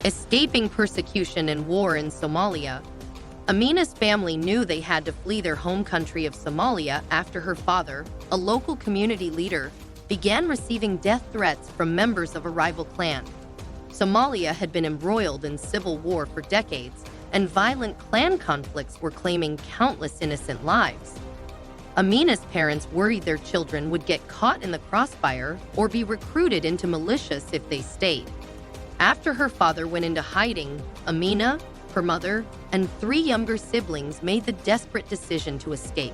Escaping persecution and war in Somalia, Amina's family knew they had to flee their home country of Somalia after her father, a local community leader, began receiving death threats from members of a rival clan. Somalia had been embroiled in civil war for decades, and violent clan conflicts were claiming countless innocent lives. Amina's parents worried their children would get caught in the crossfire or be recruited into militias if they stayed. After her father went into hiding, Amina, her mother, and 3 younger siblings made the desperate decision to escape.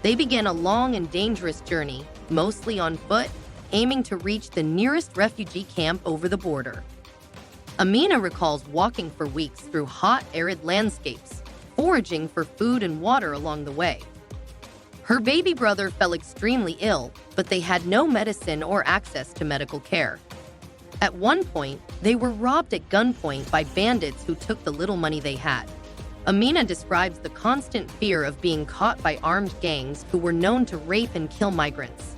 They began a long and dangerous journey, mostly on foot, aiming to reach the nearest refugee camp over the border. Amina recalls walking for weeks through hot, arid landscapes, foraging for food and water along the way. Her baby brother fell extremely ill, but they had no medicine or access to medical care. At one point, they were robbed at gunpoint by bandits who took the little money they had. Amina describes the constant fear of being caught by armed gangs who were known to rape and kill migrants.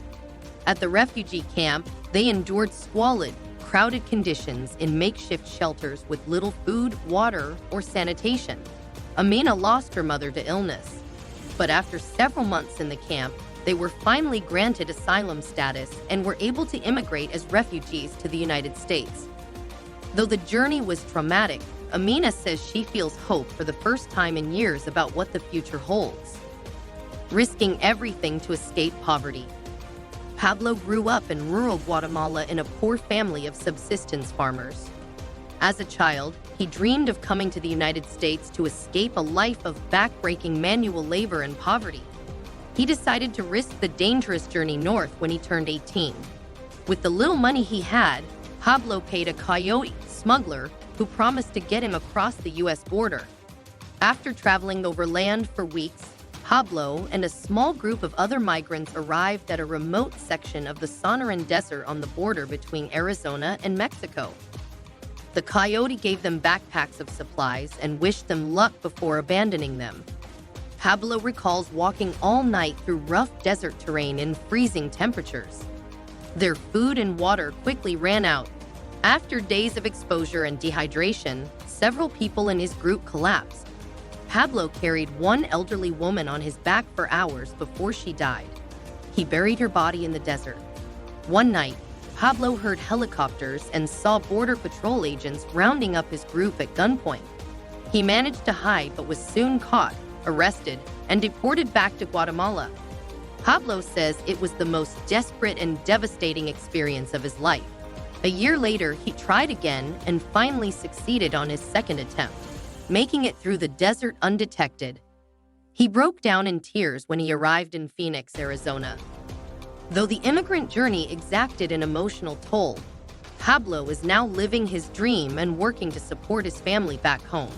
At the refugee camp, they endured squalid, crowded conditions in makeshift shelters with little food, water, or sanitation. Amina lost her mother to illness, but after several months in the camp, they were finally granted asylum status and were able to immigrate as refugees to the United States. Though the journey was traumatic, Amina says she feels hope for the first time in years about what the future holds. Risking everything to escape poverty. Pablo grew up in rural Guatemala in a poor family of subsistence farmers. As a child, he dreamed of coming to the United States to escape a life of backbreaking manual labor and poverty. He decided to risk the dangerous journey north when he turned 18. With the little money he had, Pablo paid a coyote smuggler who promised to get him across the U.S. border. After traveling over land for weeks, Pablo and a small group of other migrants arrived at a remote section of the Sonoran Desert on the border between Arizona and Mexico. The coyote gave them backpacks of supplies and wished them luck before abandoning them. Pablo recalls walking all night through rough desert terrain in freezing temperatures. Their food and water quickly ran out. After days of exposure and dehydration, several people in his group collapsed. Pablo carried one elderly woman on his back for hours before she died. He buried her body in the desert. One night, Pablo heard helicopters and saw Border Patrol agents rounding up his group at gunpoint. He managed to hide but was soon caught, arrested, and deported back to Guatemala. Pablo says it was the most desperate and devastating experience of his life. A year later, he tried again and finally succeeded on his second attempt, making it through the desert undetected. He broke down in tears when he arrived in Phoenix, Arizona. Though the immigrant journey exacted an emotional toll, Pablo is now living his dream and working to support his family back home.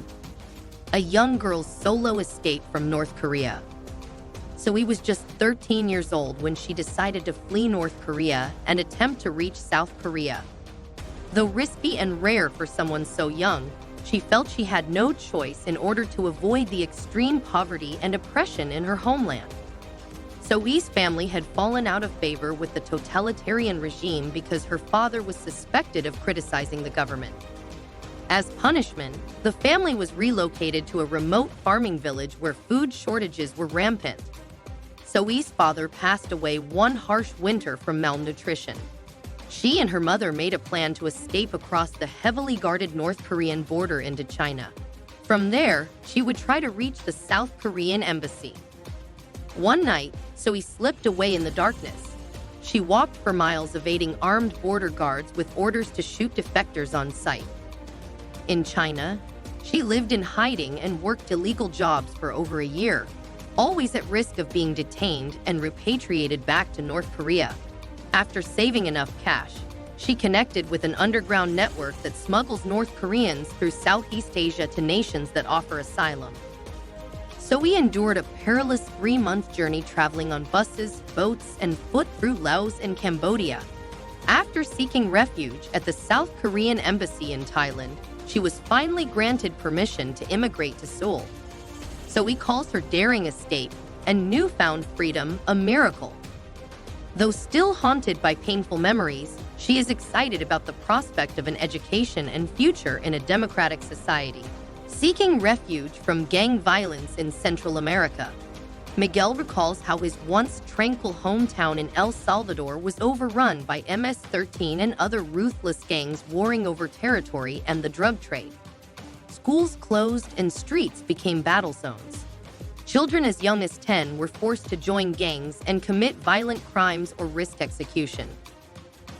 A young girl's solo escape from North Korea. So he was just 13 years old when she decided to flee North Korea and attempt to reach South Korea. Though risky and rare for someone so young, she felt she had no choice in order to avoid the extreme poverty and oppression in her homeland. Soe's family had fallen out of favor with the totalitarian regime because her father was suspected of criticizing the government. As punishment, the family was relocated to a remote farming village where food shortages were rampant. Soe's father passed away one harsh winter from malnutrition. She and her mother made a plan to escape across the heavily guarded North Korean border into China. From there, she would try to reach the South Korean embassy. One night, Soe slipped away in the darkness. She walked for miles evading armed border guards with orders to shoot defectors on sight. In China, she lived in hiding and worked illegal jobs for over a year, always at risk of being detained and repatriated back to North Korea. After saving enough cash, she connected with an underground network that smuggles North Koreans through Southeast Asia to nations that offer asylum. Soe endured a perilous 3-month journey traveling on buses, boats, and foot through Laos and Cambodia. After seeking refuge at the South Korean embassy in Thailand, she was finally granted permission to immigrate to Seoul. Soe calls her daring escape and newfound freedom a miracle. Though still haunted by painful memories, She is excited about the prospect of an education and future in a democratic society. Seeking refuge from gang violence in Central America, Miguel recalls how his once tranquil hometown in El Salvador was overrun by MS-13 and other ruthless gangs warring over territory and the drug trade. Schools closed and streets became battle zones. Children as young as 10 were forced to join gangs and commit violent crimes or risk execution.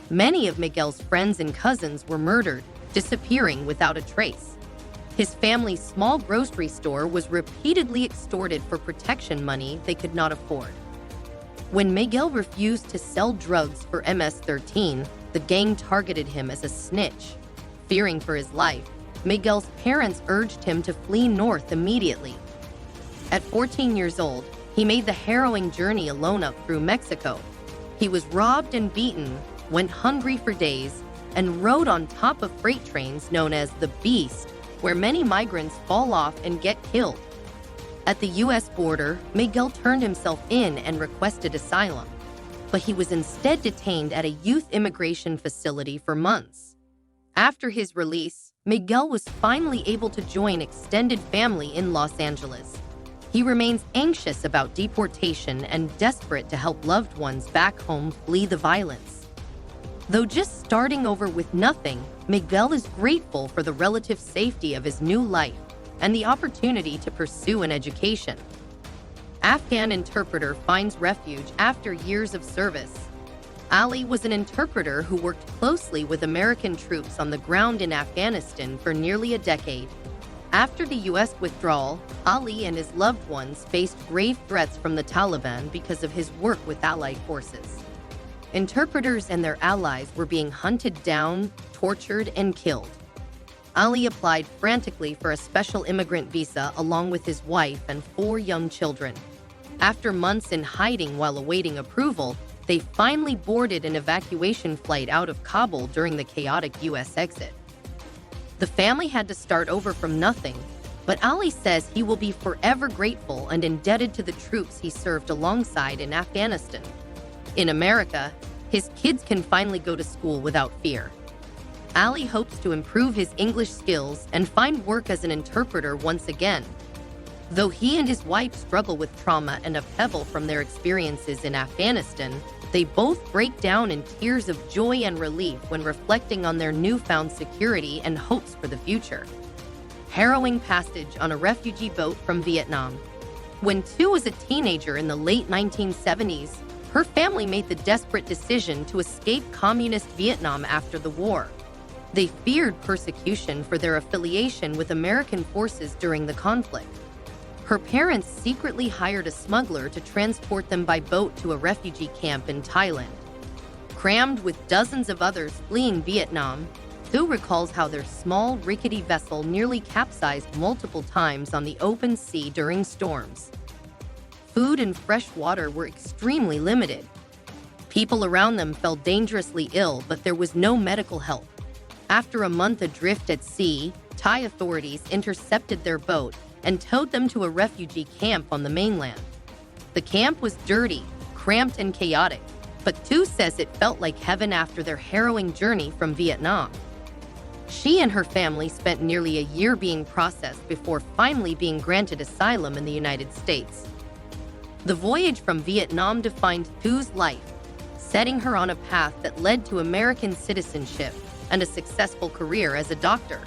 Many of Miguel's friends and cousins were murdered, disappearing without a trace. His family's small grocery store was repeatedly extorted for protection money they could not afford. When Miguel refused to sell drugs for MS-13, the gang targeted him as a snitch. Fearing for his life, Miguel's parents urged him to flee north immediately. At 14 years old, he made the harrowing journey alone up through Mexico. He was robbed and beaten, went hungry for days, and rode on top of freight trains known as the Beast, where many migrants fall off and get killed. At the U.S. border, Miguel turned himself in and requested asylum, but he was instead detained at a youth immigration facility for months. After his release, Miguel was finally able to join extended family in Los Angeles. He remains anxious about deportation and desperate to help loved ones back home flee the violence. Though just starting over with nothing, Miguel is grateful for the relative safety of his new life and the opportunity to pursue an education. Afghan interpreter finds refuge after years of service. Ali was an interpreter who worked closely with American troops on the ground in Afghanistan for nearly a decade. After the U.S. withdrawal, Ali and his loved ones faced grave threats from the Taliban because of his work with Allied forces. Interpreters and their allies were being hunted down, tortured, and killed. Ali applied frantically for a special immigrant visa along with his wife and 4 young children. After months in hiding while awaiting approval, they finally boarded an evacuation flight out of Kabul during the chaotic U.S. exit. The family had to start over from nothing, but Ali says he will be forever grateful and indebted to the troops he served alongside in Afghanistan. In America, his kids can finally go to school without fear. Ali hopes to improve his English skills and find work as an interpreter once again. Though he and his wife struggle with trauma and upheaval from their experiences in Afghanistan, they both break down in tears of joy and relief when reflecting on their newfound security and hopes for the future. Harrowing passage on a refugee boat from Vietnam. When Tu was a teenager in the late 1970s, her family made the desperate decision to escape communist Vietnam after the war. They feared persecution for their affiliation with American forces during the conflict. Her parents secretly hired a smuggler to transport them by boat to a refugee camp in Thailand. Crammed with dozens of others fleeing Vietnam, Tu recalls how their small, rickety vessel nearly capsized multiple times on the open sea during storms. Food and fresh water were extremely limited. People around them fell dangerously ill, but there was no medical help. After a month adrift at sea, Thai authorities intercepted their boat and towed them to a refugee camp on the mainland. The camp was dirty, cramped, and chaotic, but Tu says it felt like heaven after their harrowing journey from Vietnam. She and her family spent nearly a year being processed before finally being granted asylum in the United States. The voyage from Vietnam defined Tu's life, setting her on a path that led to American citizenship and a successful career as a doctor.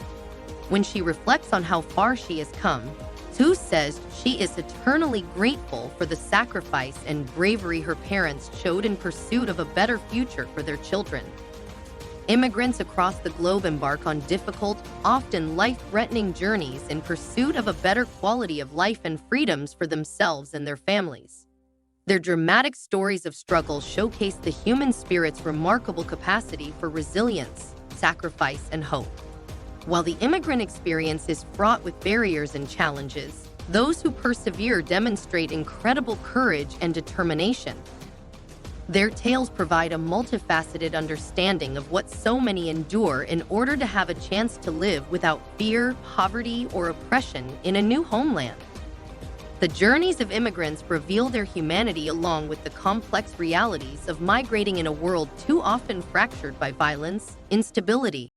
When she reflects on how far she has come, Tu says she is eternally grateful for the sacrifice and bravery her parents showed in pursuit of a better future for their children. Immigrants across the globe embark on difficult, often life-threatening journeys in pursuit of a better quality of life and freedoms for themselves and their families. Their dramatic stories of struggle showcase the human spirit's remarkable capacity for resilience, sacrifice, and hope. While the immigrant experience is fraught with barriers and challenges, those who persevere demonstrate incredible courage and determination. Their tales provide a multifaceted understanding of what so many endure in order to have a chance to live without fear, poverty, or oppression in a new homeland. The journeys of immigrants reveal their humanity along with the complex realities of migrating in a world too often fractured by violence, instability,